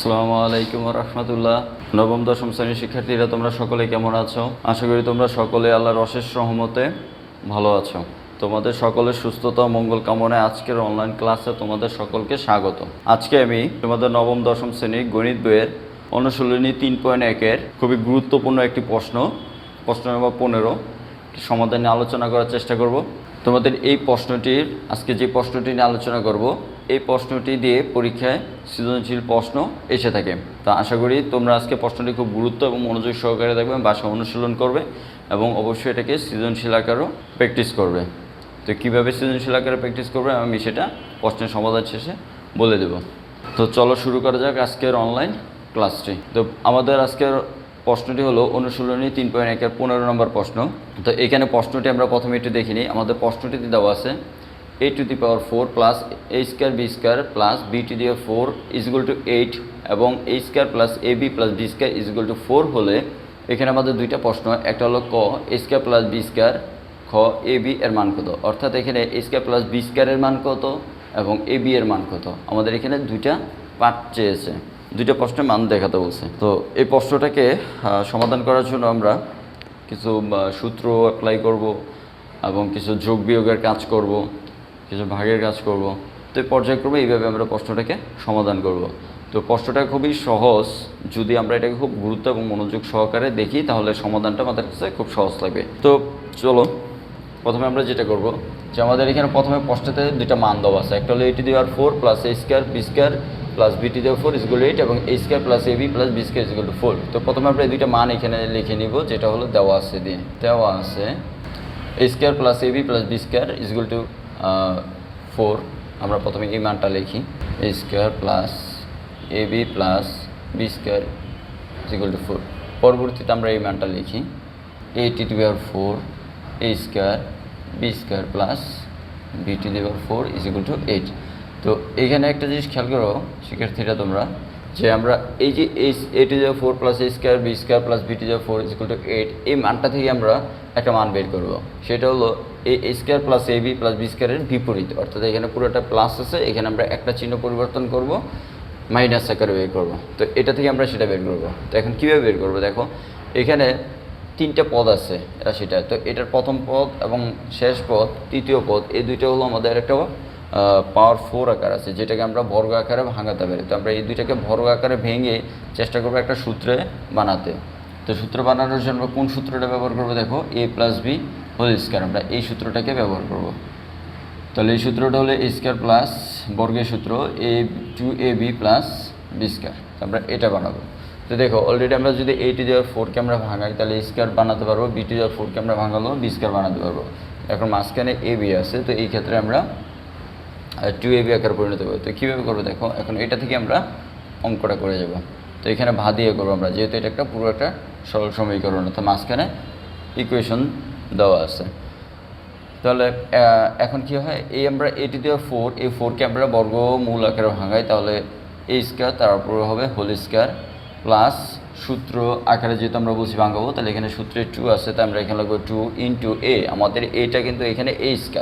আসসালামু আলাইকুম ওয়া রাহমাতুল্লাহ। নবম দশম শ্রেণীর শিক্ষার্থীরা তোমরা সকলে কেমন আছো? আশা করি তোমরা সকলে আল্লাহর অশেষ রহমতে ভালো আছো। তোমাদের সকলের সুস্থতা ও মঙ্গল কামনায় আজকের অনলাইন ক্লাসে তোমাদের সকলকে স্বাগত। আজকে আমি তোমাদের নবম দশম শ্রেণী গণিত বইয়ের অনুশীলনী 3.1-এর খুবই গুরুত্বপূর্ণ একটি প্রশ্ন নম্বর 15 সমাধান নিয়ে আলোচনা করার চেষ্টা করব। তোমাদের এই প্রশ্নটির আজকে যে প্রশ্নটি নিয়ে আলোচনা করব, এই প্রশ্নটি দিয়ে পরীক্ষায় সৃজনশীল প্রশ্ন এসে থাকে। তা আশা করি তোমরা আজকে প্রশ্নটি খুব গুরুত্ব এবং মনোযোগ সহকারে দেখবে, বাসায় অনুশীলন করবে এবং অবশ্যই এটাকে সৃজনশীল আকারেও প্র্যাকটিস করবে। তো কীভাবে সৃজনশীল আকারে প্র্যাকটিস করবে আমি সেটা প্রশ্নের সমাধান শেষে বলে দেব। তো চলো শুরু করা যাক আজকের অনলাইন ক্লাসটি। তো আমাদের আজকের প্রশ্নটি হলো অনুশীলনী 3.1-এর 15 নম্বর প্রশ্ন। তো এখানে প্রশ্নটি আমরা প্রথমে একটু দেখিনি। আমাদের প্রশ্নটিতে দেওয়া আছে a⁴ plus a² b² plus b⁴ = 8 এবং a² plus ab plus b² = 4 হলে এখানে আমাদের দুইটা প্রশ্ন, একটা হলো ক a² প্লাস b², খ ab এর মান কত। অর্থাৎ এখানে a² প্লাস b² এর মান কত এবং ab এর মান কত। আমাদের এখানে দুইটা পার্ট চেয়েছে, দুইটা প্রশ্নের মান দেখাতে বলছে। তো এই প্রশ্নটাকে সমাধান করার জন্য আমরা কিছু সূত্র অ্যাপ্লাই করব এবং কিছু যোগ বিয়োগের কাজ করব, কিছু ভাগের কাজ করব। তো এই পর্যায়ক্রমে এইভাবে আমরা প্রশ্নটাকে সমাধান করব। তো প্রশ্নটা খুবই সহজ, যদি আমরা এটাকে খুব গুরুত্ব এবং মনোযোগ সহকারে দেখি তাহলে সমাধানটা আমাদের কাছে খুব সহজ লাগবে। তো চলো প্রথমে আমরা যেটা করব যে আমাদের এখানে প্রথমে প্রশ্নতে দুইটা মান দেওয়া আছে, একটা হলো a⁴ plus a² b² plus b⁴ = 8 এবং a² plus ab plus b² = 4। তো প্রথমে আমরা এই দুইটা মান এখানে লিখে নিব, যেটা হলো দেওয়া আছে a² plus ab plus b² = 4। আমরা প্রথমে এই মানটা লিখি, a² plus ab plus b² = 4। পরবর্তীতে আমরা এই মানটা লিখি a⁴ a² b² plus b⁴ = 8। তো এইখানে একটা জিনিস খেয়াল করো শিক্ষার্থীরা তোমরা, যে আমরা এই যে a⁴ plus a² b² plus b⁴ = 8 এই মানটা থেকে আমরা একটা মান বের করব, সেটা হলো a² plus ab plus b² এর বিপরীত। অর্থাৎ এখানে পুরোটা প্লাস আছে, এখানে আমরা একটা চিহ্ন পরিবর্তন করব, মাইনাস আকারে বের করব। তো এটা থেকে আমরা সেটা বের করব। তো এখন কীভাবে বের করব, দেখো এখানে তিনটা পদ আছে রাশিটা। তো এটার প্রথম পদ এবং শেষ পদ, তৃতীয় পদ, এই দুইটা হলো আমাদের একটা পাওয়ার 4 আকার আছে, যেটাকে আমরা বর্গ আকারে ভাঙাতে পারি। তো আমরা এই দুইটাকে বর্গ আকারে ভেঙে চেষ্টা করবো একটা সূত্রে বানাতে। তো সূত্র বানানোর জন্য কোন সূত্রটা ব্যবহার করবো, দেখো a plus b whole square, আমরা এই সূত্রটাকে ব্যবহার করব। তাহলে এই সূত্রটা হলো a² প্লাস বর্গের সূত্র a2ab প্লাস b²। আমরা এটা বানাবো। তো দেখো অলরেডি আমরা যদি a⁴কে আমরা ভাঙাই তাহলে a² বানাতে পারবো, b⁴ কে আমরা ভাঙালো b² বানাতে পারবো। এখন মাঝখানে ab আছে, তো এই ক্ষেত্রে আমরা 2ab আকারে পরিণত করবো। তো কীভাবে করবো দেখো, এখন এটা থেকে আমরা অঙ্কটা করে যাব। তো এখানে ভা দিয়ে করবো আমরা, যেহেতু এটা একটা পুরো একটা সরল সমীকরণ, তো মাঝখানে ইকুয়েশন দেওয়া আছে। তাহলে এখন কি হয়, এই আমরা a⁴ এই 4কে আমরা বর্গমূল আকারে ভাঙাই, তাহলে a² তারপর হবে হোল স্কয়ার প্লাস সূত্র আকারে যেহেতু আমরা বলছি ভাঙাবো, তাহলে এখানে সূত্রে 2 আছে, তাই আমরা এখানে লাগবো 2 × a। আমাদের এটা কিন্তু এখানে a²,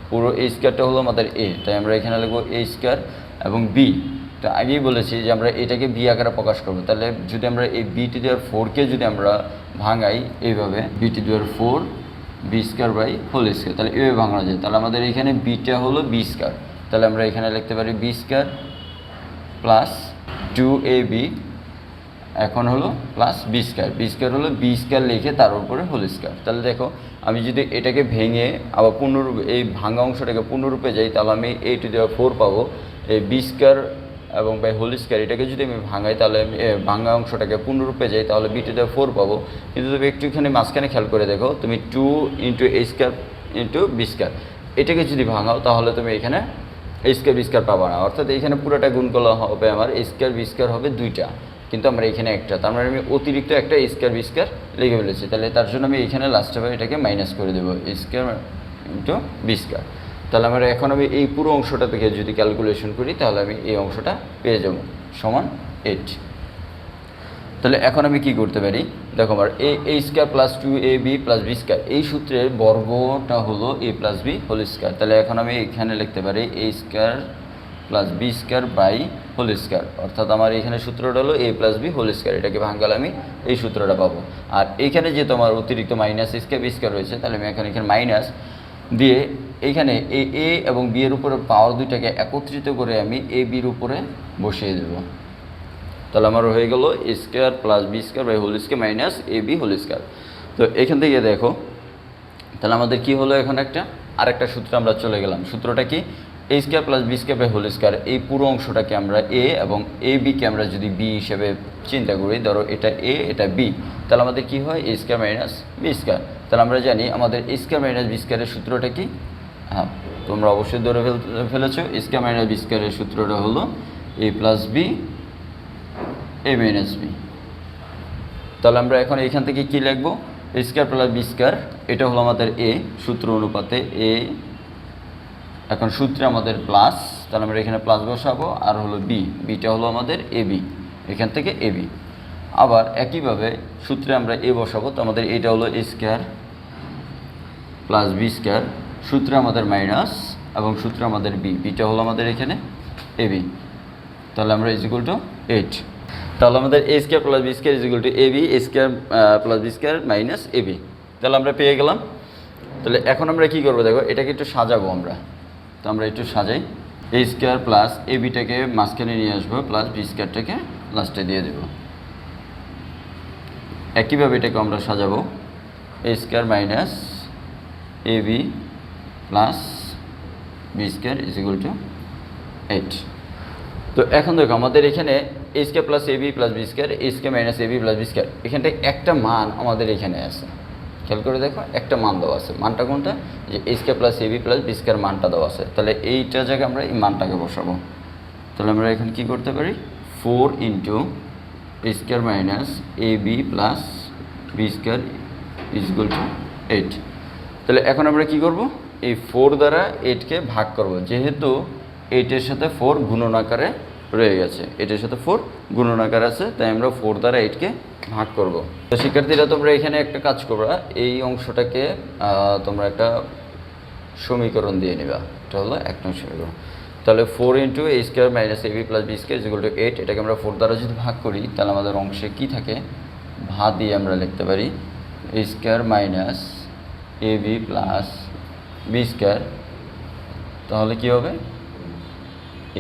পুরো a² হলো আমাদের a, তাই আমরা এখানে লিখবো a² এবং b। তো আগেই বলেছি যে আমরা এটাকে b আকারে প্রকাশ করবো। তাহলে যদি আমরা এই b⁴কে যদি আমরা ভাঙাই এইভাবে b⁴ b²/হোল স্কয়ার, তাহলে এভাবে ভাঙানো যায়। তাহলে আমাদের এখানে bটা হলো b², তাহলে আমরা এখানে লিখতে পারি b² প্লাস 2ab এখন হলো প্লাস b² হলো b² লিখে তার উপরে হোল স্কয়ার। তাহলে দেখো আমি যদি এটাকে ভেঙে আবার পূর্ণরূপে এই ভাঙা অংশটাকে পূর্ণরূপে যাই, তাহলে আমি a⁴ পাবো, এই b² এবং বাই হোল স্কয়ার এটাকে যদি আমি ভাঙাই, তাহলে আমি ভাঙা অংশটাকে পূর্ণরূপে যাই, তাহলে b⁴ পাবো। কিন্তু তুমি একটুখানি মাঝখানে খেয়াল করে দেখো, তুমি 2 × a² × b², এটাকে যদি ভাঙাও তাহলে তুমি এখানে a² b² পাবা না। অর্থাৎ এখানে পুরোটা গুণ করলে হবে আমার a² b² হবে দুইটা, কিন্তু আমরা এখানে একটা, তার মানে আমি অতিরিক্ত একটা a² b² লিখে ফেলেছি। তাহলে তার জন্য আমি এখানে লাস্টে এটাকে মাইনাস করে দেবো a² × b²। তাহলে আমরা এখন আমি এই পুরো অংশটা থেকে যদি ক্যালকুলেশন করি তাহলে আমি এই অংশটা পেয়ে যাব সমান 8। তাহলে এখন আমি কি করতে পারি, দেখো আমার a² plus 2ab plus b², এই সূত্রের বর্গটা হলো a plus b whole square. তাহলে এখন আমি এখানে লিখতে পারি a² plus B square by whole square, অর্থাৎ আমার এখানে সূত্রটা হলো A plus B whole square, এটাকে ভাঙালে আমি এই সূত্রটা পাবো। আর এইখানে যেহেতু আমার অতিরিক্ত মাইনাস স্কোয়ার বি স্কোয়ার রয়েছে, তাহলে আমি এখানে মাইনাস দিয়ে এইখানে এ এবং বি এর উপরে পাওয়ার দুইটাকে একত্রিত করে আমি এ বির উপরে বসিয়ে দেবো। তাহলে আমার হয়ে গেল a square plus B square by whole square minus A b whole square. তো এখান থেকে দেখো তাহলে আমাদের কি হলো, এখন আরেকটা সূত্র আমরা চলে গেলাম। সূত্রটা কি, a square plus B square by whole square, এই পুরো অংশটাকে আমরা এ এবং এ বিকে আমরা যদি বি হিসেবে চিন্তা করি, ধরো এটা এ এটা বি, তাহলে আমাদের কি হয় এ স্কোয়ার মাইনাস বি স্কোয়ার। তাহলে আমরা জানি আমাদের এ স্কোয়ার মাইনাস বি স্কোয়ারের সূত্রটা কি, হ্যাঁ তোমরা অবশ্যই ধরে ফেলেছো, এ স্কোয়ার মাইনাস বি স্কোয়ারের সূত্রটা হলো A plus b A minus B. তাহলে আমরা এখন এখান থেকে কি লিখবো, এ স্কোয়ার প্লাস বি স্কোয়ার, এটা হলো আমাদের এ সূত্র অনুপাতে এ, এখন সূত্রে আমাদের প্লাস, তাহলে আমরা এখানে প্লাস বসাবো, আর হলো বি, বিটা হলো আমাদের এ বি, এখান থেকে এ বি। আবার একইভাবে সূত্রে আমরা এ বসাবো, তো আমাদের এটা হলো এ স্কোয়ার প্লাস বি স্কোয়ার, সূত্রে আমাদের মাইনাস এবং সূত্রে আমাদের বি, বিটা হলো আমাদের এখানে এ বি। তাহলে আমরা ইজ ইকুয়াল টু 8। তাহলে আমাদের a square plus B square is equal to a b, a square plus B square minus A b. তাহলে আমরা পেয়ে গেলাম। তাহলে এখন আমরা কী করবো, দেখো এটাকে একটু সাজাবো আমরা, তো আমরা একটু সাজাই, এ স্কোয়ার প্লাস এ বিটাকে মাঝখানে নিয়ে আসবো, প্লাস বি স্কোয়ারটাকে লাস্টে দিয়ে দেবো। একইভাবে এটাকে আমরা সাজাবো, a square minus A B plus B square is equal to 8। তো এখন দেখো আমাদের এখানে a square plus A B plus B square, a square minus A B plus B square, এখানটায় একটা মান আমাদের এখানে আছে, খেয়াল করে দেখো একটা মান দেওয়া আছে। মানটা কোনটা, যে এ square plus A B plus B square মানটা দেওয়া আছে। তাহলে এইটা জায়গায় আমরা এই মানটাকে বসাবো। তাহলে আমরা এখন কি করতে পারি, 4 into A square minus A B plus B square is equal to 8। তাহলে এখন আমরা কি করব, এই 4 দ্বারা 8কে ভাগ করব, যেহেতু 8-এর সাথে 4 গুণন আকারে রয়ে গেছে, 8-এর সাথে 4 গুণন আকার আছে, তাই আমরা 4 দ্বারা 8কে ভাগ করব। তো শিক্ষার্থীরা তোমরা এখানে একটা কাজ করবা, এই অংশটাকে তোমরা একটা সমীকরণ দিয়ে নিবা, এটা হলো 1 নং সমীকরণ। তাহলে 4 into A square minus A B plus B square is equal to 8, এটাকে আমরা 4 দ্বারা যদি ভাগ করি, তাহলে আমাদের অংশে কি থাকে, ভাগ দিয়ে আমরা লিখতে পারি a square minus A B plus B square, তাহলে কী হবে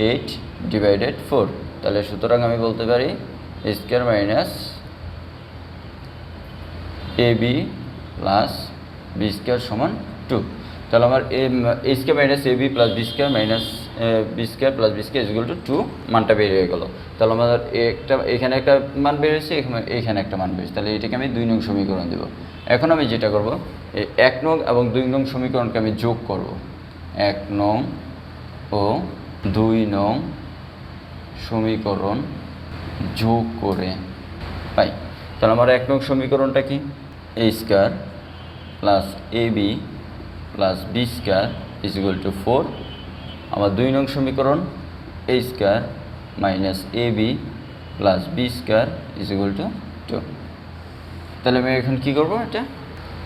8/4। তাহলে সুতরাং আমি বলতে পারি a square minus A B plus B square সমান 2। তাহলে আমার a square minus A B plus B square minus b square plus B square is equal to 2 মানটা বের হয়ে গেল। তাহলে আমাদের এখানে একটা মান বের হয়েছে, এখানে একটা মান বের হয়েছে, তাহলে এটাকে আমি 2 নং সমীকরণ দেবো। এখন আমি যেটা করব, এই 1 নং এবং 2 নং সমীকরণকে আমি যোগ করব, 1 নং ও 2 নং সমীকরণ যোগ করে পাই। তাহলে আমার 1 নং সমীকরণটা কি, a square plus A B plus B square is equal to 4। আমার 2 নং সমীকরণ a square minus A B plus B square is equal to 2। তাহলে আমি এখন কী করবো, এটা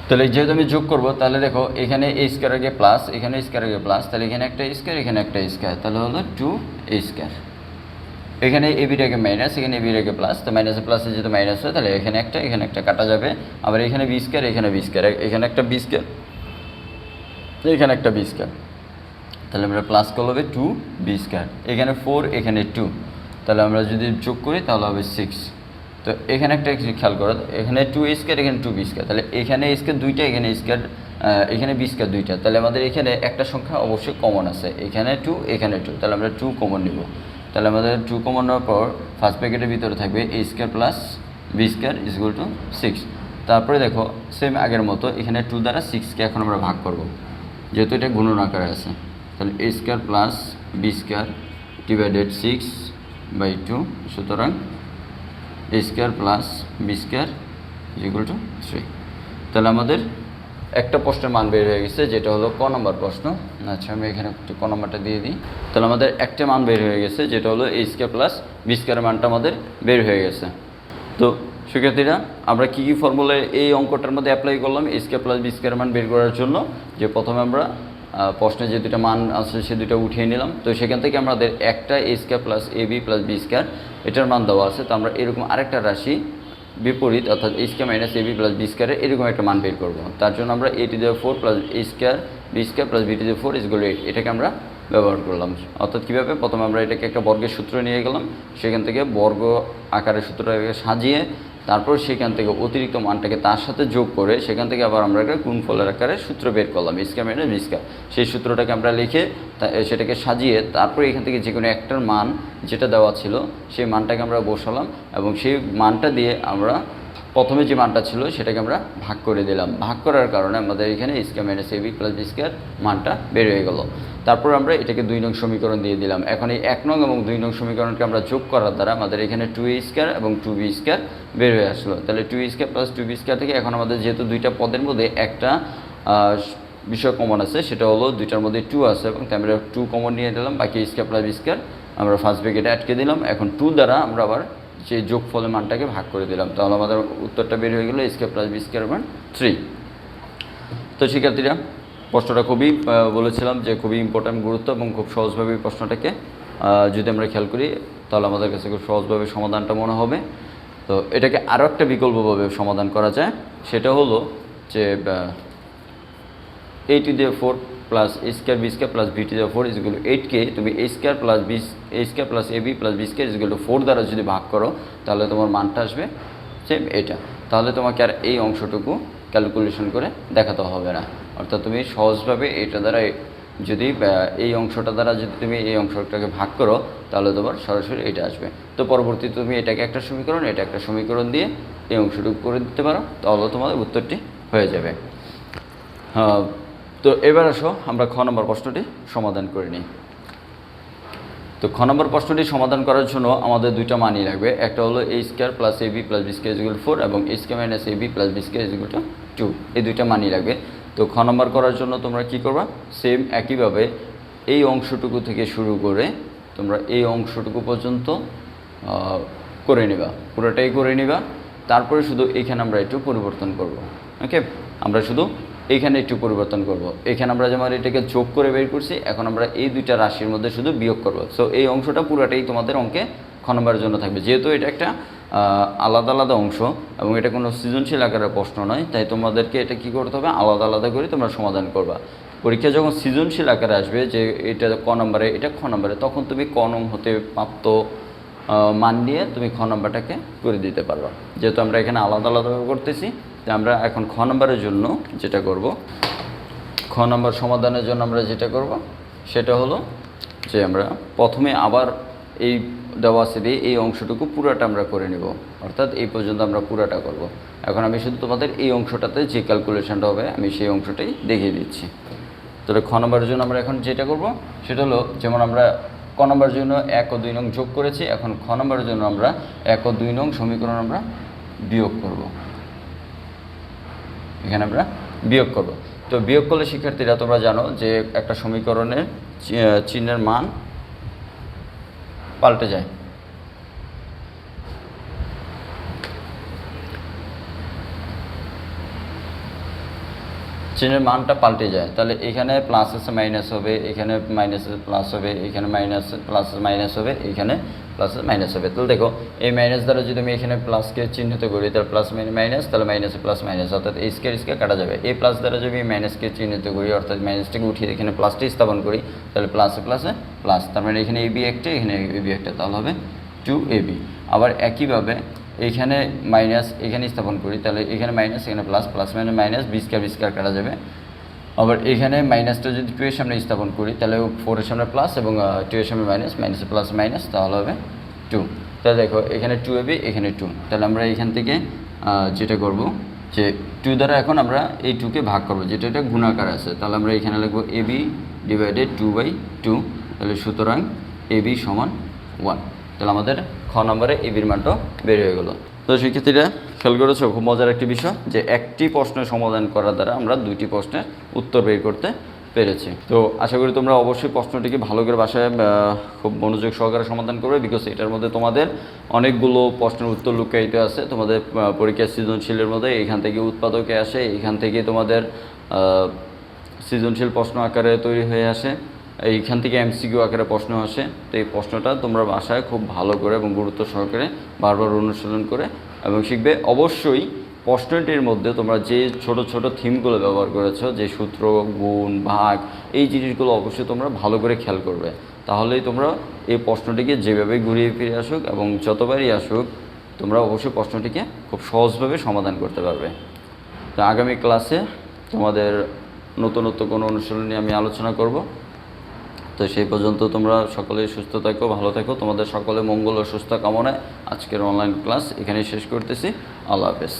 তাহলে যেহেতু আমি যোগ করবো, তাহলে দেখো এখানে এ স্কোয়ার আগে প্লাস, এখানে স্কোয়ার আগে প্লাস, তাহলে এখানে একটা স্কোয়ার এখানে একটা স্কোয়ার, তাহলে হলো 2 এ স্কোয়ার। এখানে এ বিটাকে মাইনাস, এখানে এ বিটাকে প্লাস, তো মাইনাসে প্লাসে যেহেতু মাইনাস হয়, তাহলে এখানে একটা কাটা যাবে। আবার এখানে বি স্কোয়ার, এখানে বি স্কোয়ার, এখানে একটা বি স্কোয়ার, এখানে একটা বি স্কোয়ার, তাহলে আমরা প্লাস করলে হবে 2 বি স্কোয়ার। এখানে 4 এখানে 2, তাহলে আমরা যদি যোগ করি তাহলে হবে 6। তো এখানে একটা খেয়াল করো, এখানে 2 স্কোয়ার এখানে 2 বি স্কোয়ার, তাহলে এখানে স্কোয়ার 2টা, এখানে স্কোয়ার এখানে বি স্কোয়ার 2টা, তাহলে আমাদের এখানে একটা সংখ্যা অবশ্যই কমন আছে, এখানে 2 এখানে 2, তাহলে আমরা 2 কমন নিব। তাহলে আমাদের 2 কমন নেওয়ার পর ফার্স্ট ব্র্যাকেটের ভিতরে থাকবে a square plus B square is equal to 6। তারপরে দেখো সেম আগের মতো এখানে 2 দ্বারা 6কে এখন আমরা ভাগ করব, যেহেতু এটা গুণন আকারে আছে। তাহলে a square plus B square divided 6/2, সুতরাং a square plus B square is equal to 3। তাহলে আমাদের একটা প্রশ্নের মান বের হয়ে গেছে, যেটা হলো ক নম্বর প্রশ্ন। আচ্ছা আমি এখানে একটু ক নম্বরটা দিয়ে দিই। তাহলে আমাদের একটা মান বের হয়ে গেছে, যেটা হলো এ স্কোয়ার প্লাস বি স্কোয়ারের মানটা আমাদের বের হয়ে গেছে। তো শিক্ষার্থীরা আমরা কী কী ফর্মুলায় এই অঙ্কটার মধ্যে অ্যাপ্লাই করলাম এ স্কোয়ার প্লাস বি স্কোয়ারের মান বের করার জন্য, যে প্রথমে আমরা প্রশ্নে যে দুটো মান আছে সে দুটো উঠিয়ে নিলাম। তো সেখান থেকে আমাদের একটা এ square plus A B plus B square এটার মান দেওয়া আছে। তো আমরা এরকম আরেকটা রাশি বিপরীত অর্থাৎ a square minus A B plus b স্কোয়ারের এরকম একটা মান বের করবো। তার জন্য আমরা a to the power 4 plus a square b square plus b to the power 4 equal 8 এটাকে আমরা ব্যবহার করলাম। অর্থাৎ কীভাবে, প্রথমে আমরা এটাকে একটা বর্গের সূত্র নিয়ে গেলাম, সেখান থেকে বর্গ আকারের সূত্রটাকে সাজিয়ে তারপর সেখান থেকে অতিরিক্ত মানটাকে তার সাথে যোগ করে সেখান থেকে আবার আমরা একটা গুণফলের আকারে সূত্র বের করলাম, স্কোয়ার মাইনাস বি স্কোয়ার। সেই সূত্রটাকে আমরা লিখে সেটাকে সাজিয়ে তারপরে এখান থেকে যে কোনো একটার মান যেটা দেওয়া ছিল সেই মানটাকে আমরা বসালাম এবং সেই মানটা দিয়ে আমরা প্রথমে যে মানটা ছিল সেটাকে আমরা ভাগ করে দিলাম। ভাগ করার কারণে আমাদের এখানে square minus A B plus B square মানটা বের হয়ে গেল। তারপর আমরা এটাকে 2 নং সমীকরণ দিয়ে দিলাম। এখন এই 1 নং এবং 2 নং সমীকরণকে আমরা যোগ করার দ্বারা আমাদের এখানে 2a স্কোয়ার এবং 2b স্কোয়ার বের হয়ে আসলো। তাহলে 2a square plus 2b square থেকে এখন আমাদের যেহেতু দুইটা পদের মধ্যে একটা বিষয় কমন আছে, সেটা হলো দুইটার মধ্যে 2 আছে এবং তাই আমরা 2 কমন নিয়ে দিলাম, বাকি স্কোয়ার প্লাস বি স্কোয়ার আমরা ফার্স্ট ব্র্যাকেটে আটকে দিলাম। এখন 2 দ্বারা আমরা আবার যে যোগফলের মানটাকে ভাগ করে দিলাম, তাহলে আমাদের উত্তরটা বের হয়ে গেলো স্কোয়ার প্লাস বি স্কোয়ার মান 3। তো শিক্ষার্থীরা, প্রশ্নটা খুবই বলেছিলাম যে খুবই ইম্পর্ট্যান্ট, গুরুত্ব এবং খুব সহজভাবে প্রশ্নটাকে যদি আমরা খেয়াল করি তাহলে আমাদের কাছে খুব সহজভাবে সমাধানটা মনে হবে। তো এটাকে আরও একটা বিকল্পভাবে সমাধান করা যায়, সেটা হলো যে a to the 4 plus a square b square plus b to the power 4 equal to 8কে তুমি a square plus b a square plus A B plus B square equal to 4 দ্বারা যদি ভাগ করো তাহলে তোমার মানটা আসবে সেম এটা। তাহলে তোমাকে আর এই অংশটুকু ক্যালকুলেশন করে দেখাতে হবে না, অর্থাৎ তুমি সহজভাবে এটা দ্বারা যদি এই অংশটা দ্বারা যদি তুমি এই অংশটাকে ভাগ করো তাহলে তোমার সরাসরি এটা আসবে। তো পরবর্তীতে তুমি এটাকে একটা সমীকরণ, এটা একটা সমীকরণ দিয়ে এই অংশটুকু করে দিতে পারো, তাহলে তোমাদের উত্তরটি হয়ে যাবে। তো এবার আসো আমরা খ নম্বর প্রশ্নটি সমাধান করে নিই। তো খ নম্বর প্রশ্নটি সমাধান করার জন্য আমাদের দুইটা মানই লাগবে, একটা হলো a square plus A B plus B square equal 4 এবং a square minus A B plus B square equal to 2, এই দুইটা মানই লাগবে। তো খ নম্বর করার জন্য তোমরা কি করবা, সেম একইভাবে এই অংশটুকু থেকে শুরু করে তোমরা এই অংশটুকু পর্যন্ত করে নিবা, পুরোটাই করে নিবা। তারপরে শুধু এখানে আমরা একটু পরিবর্তন করব। ওকে, আমরা শুধু এইখানে একটু পরিবর্তন করব। এখানে আমরা যেমন এটাকে যোগ করে বের করছি, এখন আমরা এই দুইটা রাশির মধ্যে শুধু বিয়োগ করব। সো এই অংশটা পুরোটাই তোমাদের অঙ্কে খ নম্বরের জন্য থাকবে। যেহেতু এটা একটা আলাদা আলাদা অংশ এবং এটা কোনো সৃজনশীল আকারের প্রশ্ন নয়, তাই তোমাদেরকে এটা কী করতে হবে, আলাদা আলাদা করে তোমরা সমাধান করবা। পরীক্ষা যখন সৃজনশীল আকারে আসবে যে এটা ক নম্বরে এটা খ নম্বরে, তখন তুমি ক নং হতে প্রাপ্ত মান নিয়ে তুমি খ নম্বরটাকে করে দিতে পারবা। যেহেতু আমরা এখানে আলাদা আলাদাভাবে করতেছি, তাই আমরা এখন খ নম্বরের জন্য যেটা করব, খ নম্বর সমাধানের জন্য আমরা যেটা করব সেটা হলো যে আমরা প্রথমে আবার এই দেওয়া আছে দিয়ে এই অংশটুকু পুরাটা আমরা করে নেব, অর্থাৎ এই পর্যন্ত আমরা পুরাটা করব। এখন আমি শুধু তোমাদের এই অংশটাতে যে ক্যালকুলেশনটা হবে আমি সেই অংশটাই দেখিয়ে দিচ্ছি। তাহলে খ নম্বরের জন্য আমরা এখন যেটা করব সেটা হলো, যেমন আমরা ক নম্বরের জন্য 1 ও 2 নং যোগ করেছি, এখন খ নম্বরের জন্য আমরা 1 ও 2 নং সমীকরণ আমরা বিয়োগ করব। এখানে আমরা বিয়োগ করব। তো বিয়োগ করলে শিক্ষার্থীরা তোমরা জানো যে একটা সমীকরণের চিহ্নের মান পাল্টে যায়। চিহ্নের মানটা পাল্টে যায়, তাহলে এখানে প্লাস আছে মাইনাস হবে, এখানে মাইনাস প্লাস হবে, এখানে মাইনাস প্লাস মাইনাস হবে, এখানে প্লাস মাইনাস হবে। তাহলে দেখো এই মাইনাস দ্বারা যদি আমি এখানে প্লাসকে চিহ্নিত করি তাহলে প্লাস মাইনাস, তাহলে মাইনাসে প্লাস মাইনাস, অর্থাৎ এই স্কোয়ার কাটা যাবে। এই প্লাস দ্বারা যদি আমি মাইনাসকে চিহ্নিত করি অর্থাৎ মাইনাসটাকে উঠিয়ে এখানে প্লাসটি স্থাপন করি তাহলে প্লাসে প্লাস, তার মানে এখানে এবি একটা, এখানে এবি একটা, তাহলে হবে 2ab। আবার একইভাবে এখানে মাইনাস এখানে স্থাপন করি তাহলে এখানে মাইনাস, এখানে প্লাস, প্লাস মানে মাইনাস, বি স্কোয়ার কাটা যাবে। আবার এখানে মাইনাসটা যদি 2 এর সামনে স্থাপন করি তাহলে 4 এর সামনে প্লাস এবং 2 এর সামনে মাইনাস, মাইনাসে প্লাস মাইনাস, তাহলে হবে 2। তাহলে দেখো এখানে 2ab, এখানে 2, তাহলে আমরা এখান থেকে যেটা করব যে 2 দ্বারা এখন আমরা এই 2কে ভাগ করব, যেটা এটা গুণাকার আছে, তাহলে আমরা এখানে লিখব ab ডিভাইডেড 2/2, তাহলে সুতরাং ab সমান 1। তাহলে আমাদের খ নম্বরে এবির মানটা বের হয়ে গেল। তো শিক্ষার্থীরা খেয়াল করেছো, খুব মজার একটি বিষয় যে একটি প্রশ্নের সমাধান করার দ্বারা আমরা দুইটি প্রশ্নের উত্তর বের করতে পেরেছি। তো আশা করি তোমরা অবশ্যই প্রশ্নটিকে ভালো করে বাসায় খুব মনোযোগ সহকারে সমাধান করবে, বিকজ এটার মধ্যে তোমাদের অনেকগুলো প্রশ্নের উত্তর লুকায়িত আছে। তোমাদের পরীক্ষার সৃজনশীলের মধ্যে এখান থেকে উৎপাদকে আসে, এখান থেকে তোমাদের সৃজনশীল প্রশ্ন আকারে তৈরি হয়ে আসে, এইখান থেকে এমসিকিউ আকারে প্রশ্ন আসে। তো এই প্রশ্নটা তোমরা বাসায় খুব ভালো করে এবং গুরুত্ব সহকারে বারবার অনুশীলন করে এবং শিখবে। অবশ্যই প্রশ্নটির মধ্যে তোমরা যে ছোট ছোট থিমগুলো ব্যবহার করেছো, যে সূত্র, গুণ, ভাগ, এই জিনিসগুলো অবশ্যই তোমরা ভালো করে খেয়াল করবে। তাহলেই তোমরা এই প্রশ্নটিকে যেভাবে ঘুরিয়ে ফিরে আসুক এবং যতবারই আসুক তোমরা অবশ্যই প্রশ্নটিকে খুব সহজভাবে সমাধান করতে পারবে। তো আগামী ক্লাসে তোমাদের নতুনত্ব কোনো অনুশীলন নিয়ে আমি আলোচনা করব। তো সেই পর্যন্ত তোমরা সকলেই সুস্থ থাকো, ভালো থাকো। তোমাদের সকলে মঙ্গল ও সুস্থ কামনায় আজকের অনলাইন ক্লাস এখানেই শেষ করতেছি। আল্লাহ হাফেজ।